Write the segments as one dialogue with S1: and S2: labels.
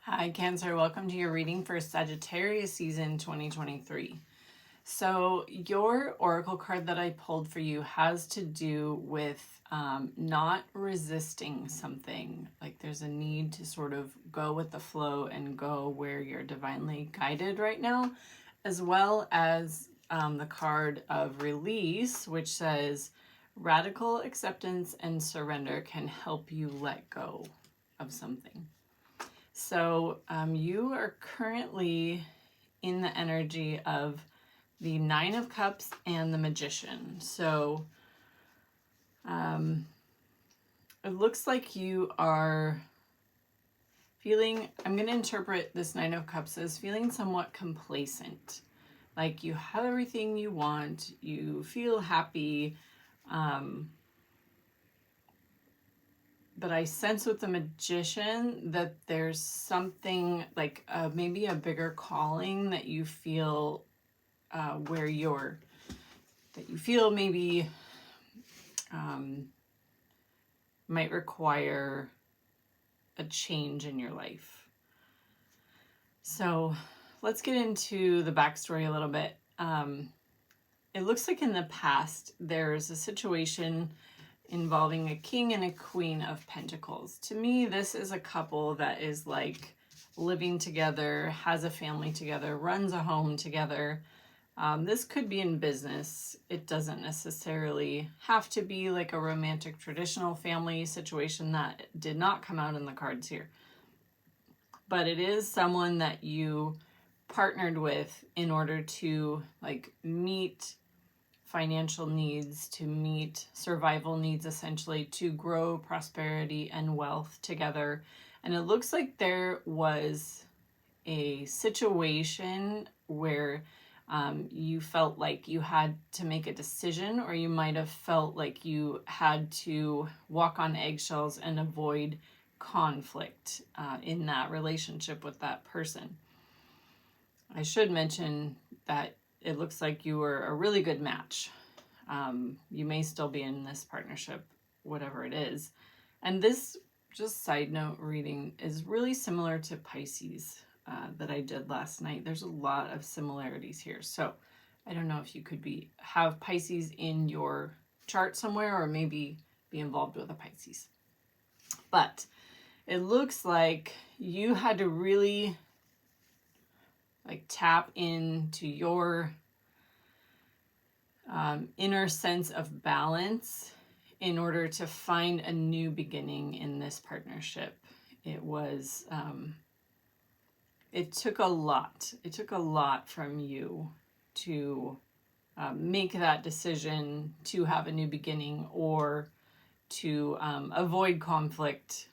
S1: Hi, Cancer. Welcome to your reading for Sagittarius season 2023. So, your oracle card that I pulled for you has to do with not resisting something. Like there's a need to sort of go with the flow and go where you're divinely guided right now, as well as the card of release, which says radical acceptance and surrender can help you let go of something. So you are currently in the energy of the Nine of Cups and the Magician. So it looks like you are feeling, I'm going to interpret this Nine of Cups as feeling somewhat complacent. Like you have everything you want, you feel happy, but I sense with the Magician that there's something like maybe a bigger calling that you feel where that you feel maybe might require a change in your life. So let's get into the backstory a little bit. It looks like in the past there's a situation involving a king and a queen of pentacles. To me, this is a couple that is like living together, has a family together, runs a home together. This could be in business. It doesn't necessarily have to be like a romantic traditional family situation. That did not come out in the cards here. But it is someone that you partnered with in order to like meet financial needs, to meet survival needs, essentially, to grow prosperity and wealth together. And it looks like there was a situation where you felt like you had to make a decision, or you might have felt like you had to walk on eggshells and avoid conflict in that relationship with that person. I should mention that it looks like you were a really good match. You may still be in this partnership, whatever it is. And this, just side note reading, is really similar to Pisces that I did last night. There's a lot of similarities here. So I don't know if you could have Pisces in your chart somewhere, or maybe be involved with a Pisces. But it looks like you had to really like tap into your inner sense of balance in order to find a new beginning in this partnership. It was, it took a lot. It took a lot from you to make that decision to have a new beginning, or to avoid conflict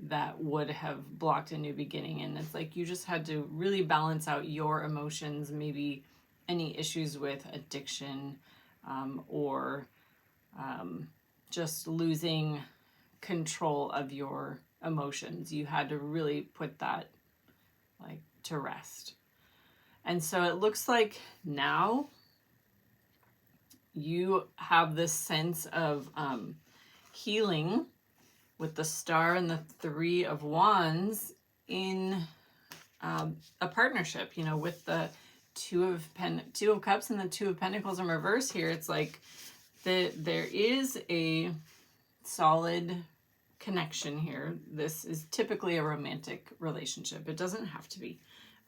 S1: that would have blocked a new beginning. And it's like you just had to really balance out your emotions, maybe any issues with addiction, or just losing control of your emotions. You had to really put that like to rest. And so it looks like now you have this sense of healing with the Star and the Three of Wands in a partnership, you know, with the Two of Cups and the Two of Pentacles in reverse here. It's like there is a solid connection here. This is typically a romantic relationship. It doesn't have to be.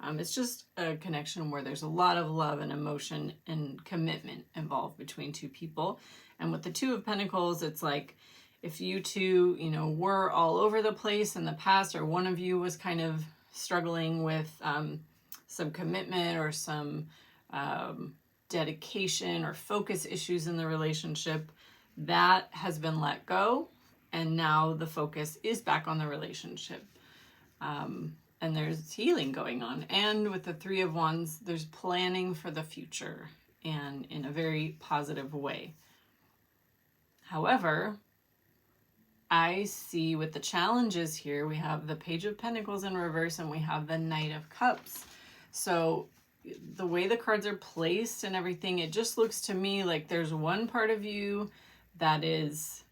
S1: It's just a connection where there's a lot of love and emotion and commitment involved between two people. And with the Two of Pentacles, it's like if you two, you know, were all over the place in the past, or one of you was kind of struggling with some commitment or some dedication or focus issues in the relationship, that has been let go, and now the focus is back on the relationship. And there's healing going on. And with the Three of Wands, there's planning for the future, and in a very positive way. However, I see with the challenges here, we have the Page of Pentacles in reverse, and we have the Knight of Cups. So the way the cards are placed and everything, it just looks to me like there's one part of you that is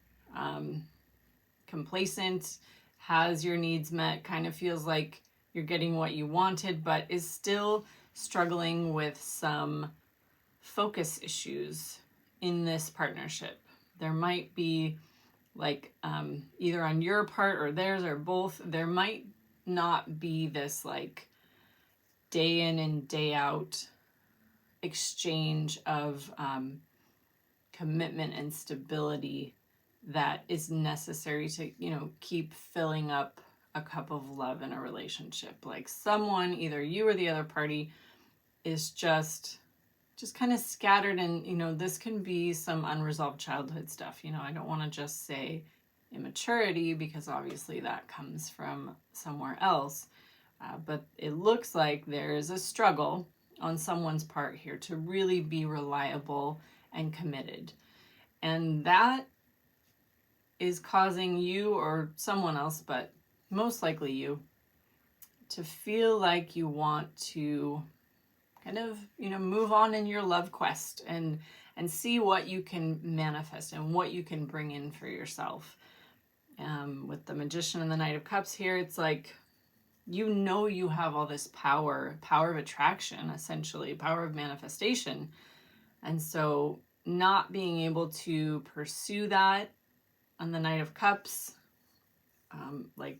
S1: complacent, has your needs met, kind of feels like you're getting what you wanted, but is still struggling with some focus issues in this partnership. There might be like either on your part or theirs or both, there might not be this like day in and day out exchange of commitment and stability that is necessary to, you know, keep filling up a cup of love in a relationship. Like someone, either you or the other party, is just kind of scattered, and you know, this can be some unresolved childhood stuff. You know, I don't want to just say immaturity because obviously that comes from somewhere else, but it looks like there is a struggle on someone's part here to really be reliable and committed, and that is causing you or someone else, but most likely you, to feel like you want to kind of, you know, move on in your love quest and see what you can manifest and what you can bring in for yourself. With the Magician and the Knight of Cups here, it's like, you know, you have all this power of attraction, essentially, power of manifestation. And so not being able to pursue that on the Knight of Cups, like,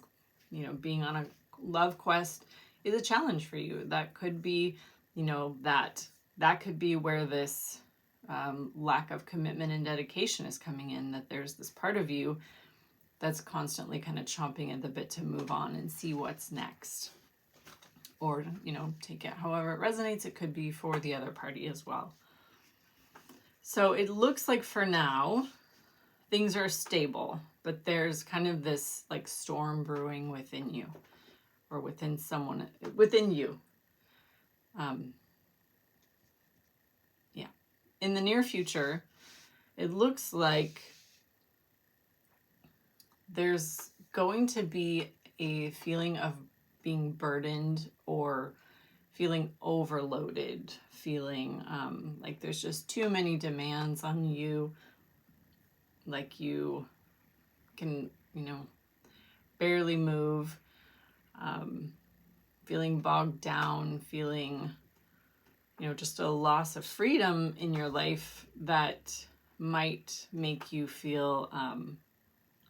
S1: you know, being on a love quest is a challenge for you. That could be, you know, that could be where this lack of commitment and dedication is coming in, that there's this part of you that's constantly kind of chomping at the bit to move on and see what's next. Or, you know, take it however it resonates. It could be for the other party as well. So it looks like for now, things are stable, but there's kind of this like storm brewing within you, or within someone, within you. Yeah. In the near future, it looks like there's going to be a feeling of being burdened or feeling overloaded, feeling like there's just too many demands on you, like you can, you know, barely move, feeling bogged down, feeling, you know, just a loss of freedom in your life that might make you feel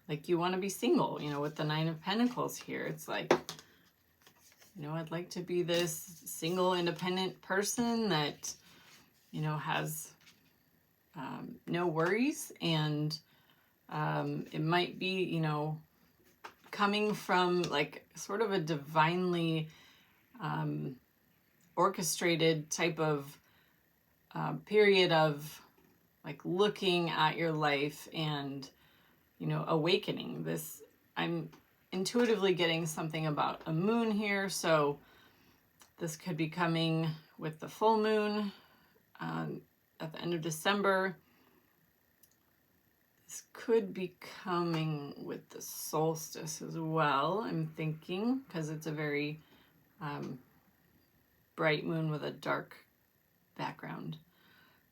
S1: like you want to be single. You know, with the Nine of Pentacles here, it's like, you know, I'd like to be this single, independent person that, you know, has no worries. And it might be, you know, coming from like sort of a divinely orchestrated type of period of like looking at your life and, you know, awakening. This, I'm intuitively getting something about a moon here, so this could be coming with the full moon at the end of December. This could be coming with the solstice as well, I'm thinking, because it's a very bright moon with a dark background.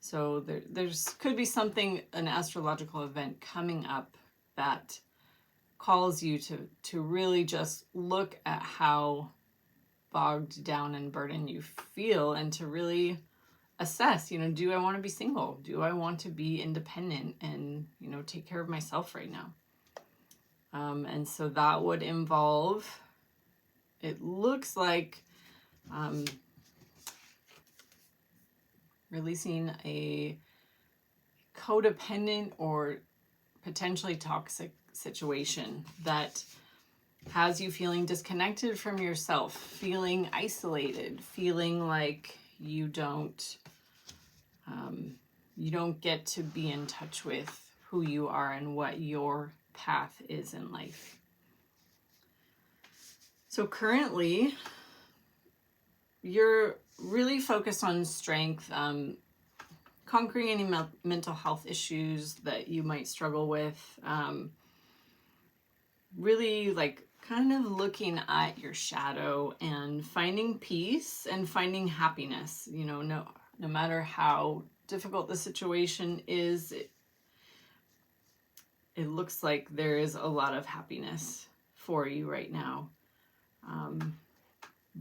S1: So there's could be something, an astrological event coming up that calls you to really just look at how bogged down and burdened you feel, and to really assess, you know, do I want to be single? Do I want to be independent and, you know, take care of myself right now? And so that would involve, it looks like, releasing a codependent or potentially toxic situation that has you feeling disconnected from yourself, feeling isolated, feeling like you don't get to be in touch with who you are and what your path is in life. So currently, you're really focused on strength, conquering any mental health issues that you might struggle with, really like kind of looking at your shadow and finding peace and finding happiness. You know, no matter how difficult the situation is, it looks like there is a lot of happiness for you right now.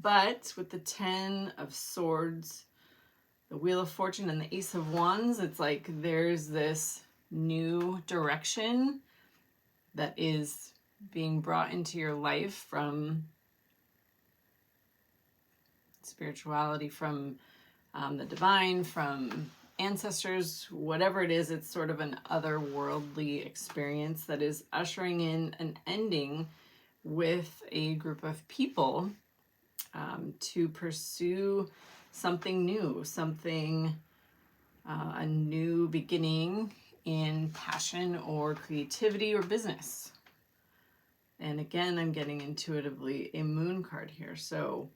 S1: But with the 10 of Swords, the Wheel of Fortune, and the Ace of Wands, it's like there's this new direction that is being brought into your life from spirituality, from the divine, from ancestors, whatever it is. It's sort of an otherworldly experience that is ushering in an ending with a group of people to pursue something new, a new beginning in passion or creativity or business. And again, I'm getting intuitively a moon card here. So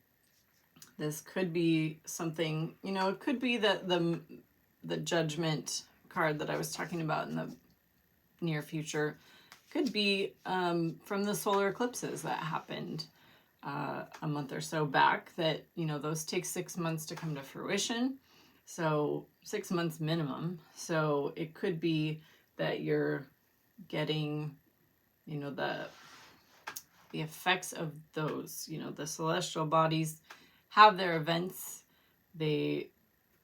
S1: this could be something, it could be that the judgment card that I was talking about in the near future could be from the solar eclipses that happened a month or so back, that, those take 6 months to come to fruition. So 6 months minimum. So it could be that you're getting, the effects of those, the celestial bodies have their events. They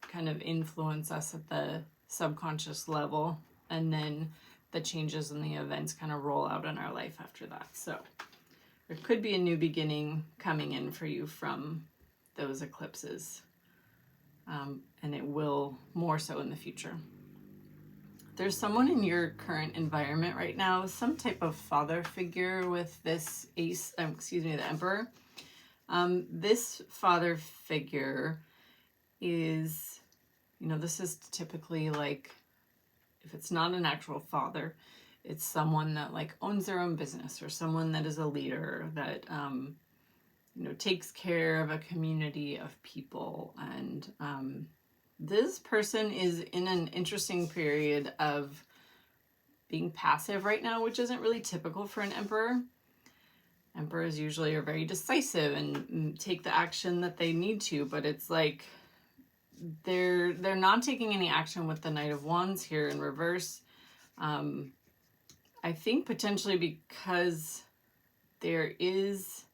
S1: kind of influence us at the subconscious level, and then the changes in the events kind of roll out in our life after that. So there could be a new beginning coming in for you from those eclipses, and it will more so in the future. There's someone in your current environment right now, some type of father figure with this the Emperor. This father figure is, this is typically like, if it's not an actual father, it's someone that like owns their own business, or someone that is a leader that, takes care of a community of people. And this person is in an interesting period of being passive right now, which isn't really typical for an emperor. Emperors usually are very decisive and take the action that they need to, but it's like they're not taking any action with the Knight of Wands here in reverse. I think potentially because there is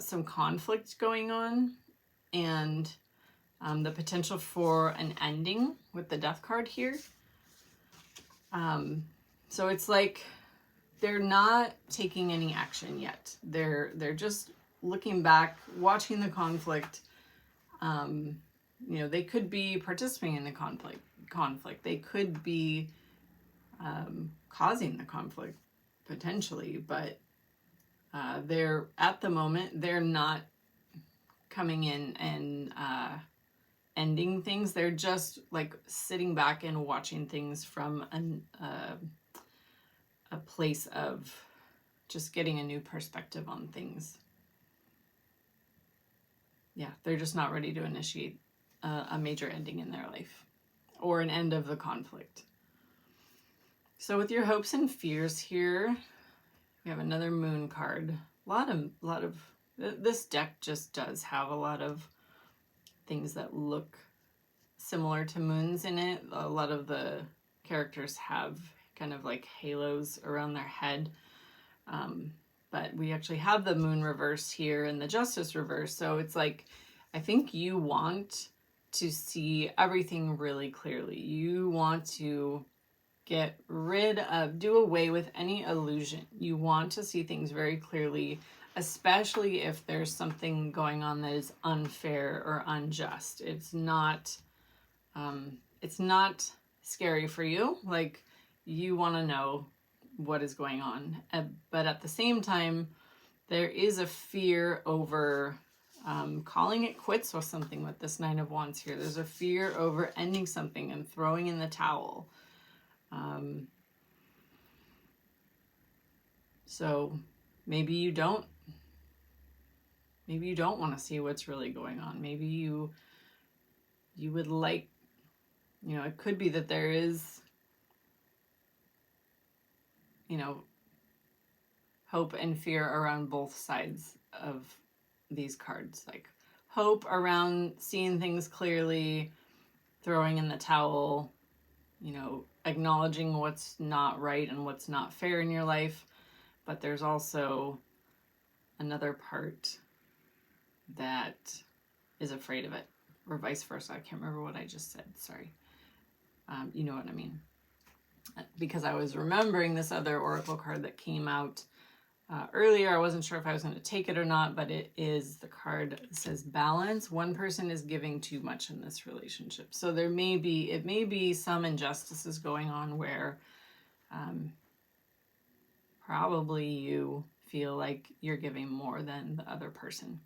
S1: some conflict going on, and the potential for an ending with the Death card here. So it's like they're not taking any action yet. They're just looking back, watching the conflict. They could be participating in the conflict. They could be causing the conflict potentially, but they're at the moment, they're not coming in and ending things. They're just like sitting back and watching things from a place of just getting a new perspective on things. Yeah, they're just not ready to initiate a major ending in their life or an end of the conflict. So with your hopes and fears here, we have another moon card. A lot of this deck just does have a lot of things that look similar to moons in it. A lot of the characters have kind of like halos around their head. But we actually have the moon reverse here and the justice reverse. So it's like, I think you want to see everything really clearly. You want to do away with any illusion. You want to see things very clearly, especially if there's something going on that is unfair or unjust. It's not scary for you. Like, you want to know what is going on. But at the same time, there is a fear over calling it quits with something with this Nine of Wands here. There's a fear over ending something and throwing in the towel. So maybe you don't want to see what's really going on. Maybe you would like, it could be that there is, hope and fear around both sides of these cards. Like hope around seeing things clearly, throwing in the towel, acknowledging what's not right and what's not fair in your life. But there's also another part that is afraid of it, or vice versa. I can't remember what I just said. Sorry. You know what I mean. Because I was remembering this other oracle card that came out earlier. I wasn't sure if I was going to take it or not, but it is the card that says balance. One person is giving too much in this relationship. So it may be some injustices going on where probably you feel like you're giving more than the other person.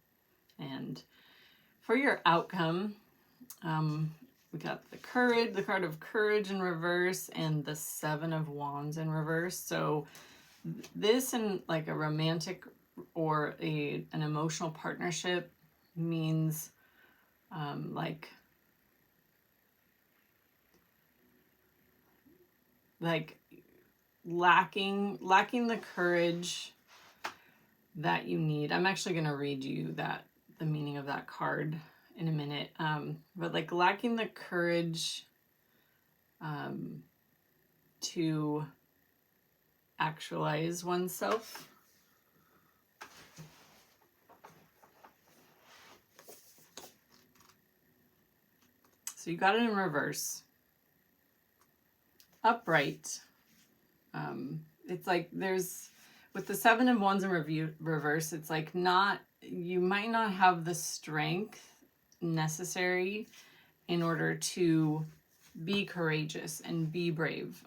S1: And for your outcome, we got the card of courage in reverse, and the 7 of Wands in reverse. So this in like a romantic or an emotional partnership means like lacking the courage that you need. I'm actually going to read you the meaning of that card in a minute. But like lacking the courage to actualize oneself. So you got it in reverse. Upright. It's like there's, with the 7 of Wands in reverse, it's like you might not have the strength necessary in order to be courageous and be brave.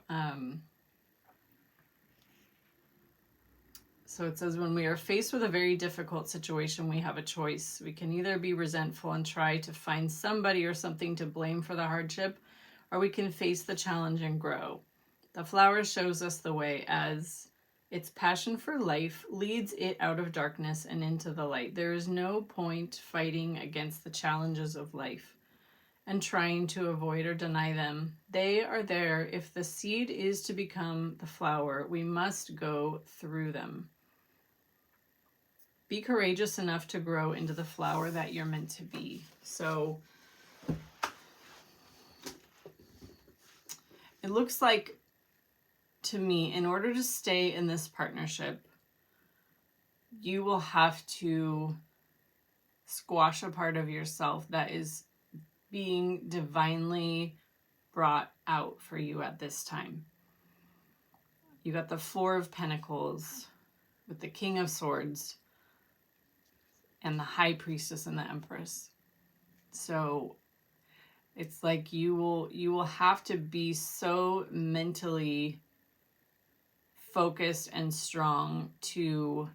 S1: So it says, when we are faced with a very difficult situation, we have a choice. We can either be resentful and try to find somebody or something to blame for the hardship, or we can face the challenge and grow. The flower shows us the way, as its passion for life leads it out of darkness and into the light. There is no point fighting against the challenges of life and trying to avoid or deny them. They are there. If the seed is to become the flower, we must go through them. Be courageous enough to grow into the flower that you're meant to be. So it looks like, to me, in order to stay in this partnership, you will have to squash a part of yourself that is being divinely brought out for you at this time. You got the 4 of Pentacles with the King of Swords and the High Priestess and the Empress. So it's like you will have to be so mentally focused and strong to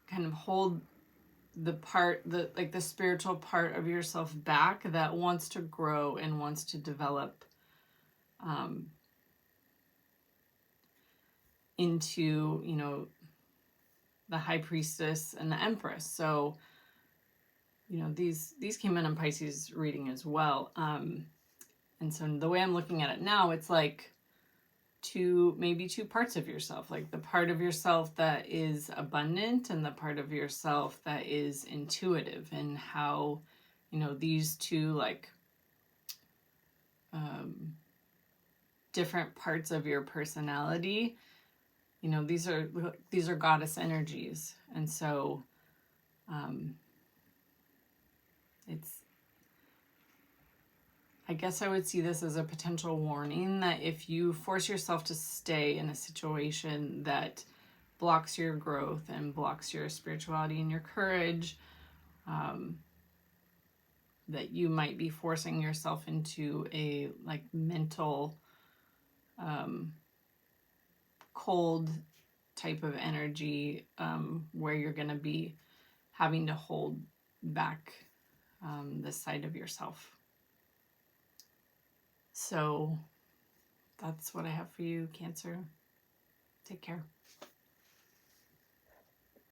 S1: kind of hold the spiritual part of yourself back that wants to grow and wants to develop into, the High Priestess and the Empress. So, these came in Pisces reading as well. And so the way I'm looking at it now, it's like maybe two parts of yourself, like the part of yourself that is abundant and the part of yourself that is intuitive, and how, these two different parts of your personality, these are goddess energies. And so I guess I would see this as a potential warning that if you force yourself to stay in a situation that blocks your growth and blocks your spirituality and your courage, that you might be forcing yourself into a mental cold type of energy, where you're going to be having to hold back this side of yourself. So that's what I have for you, Cancer. Take care.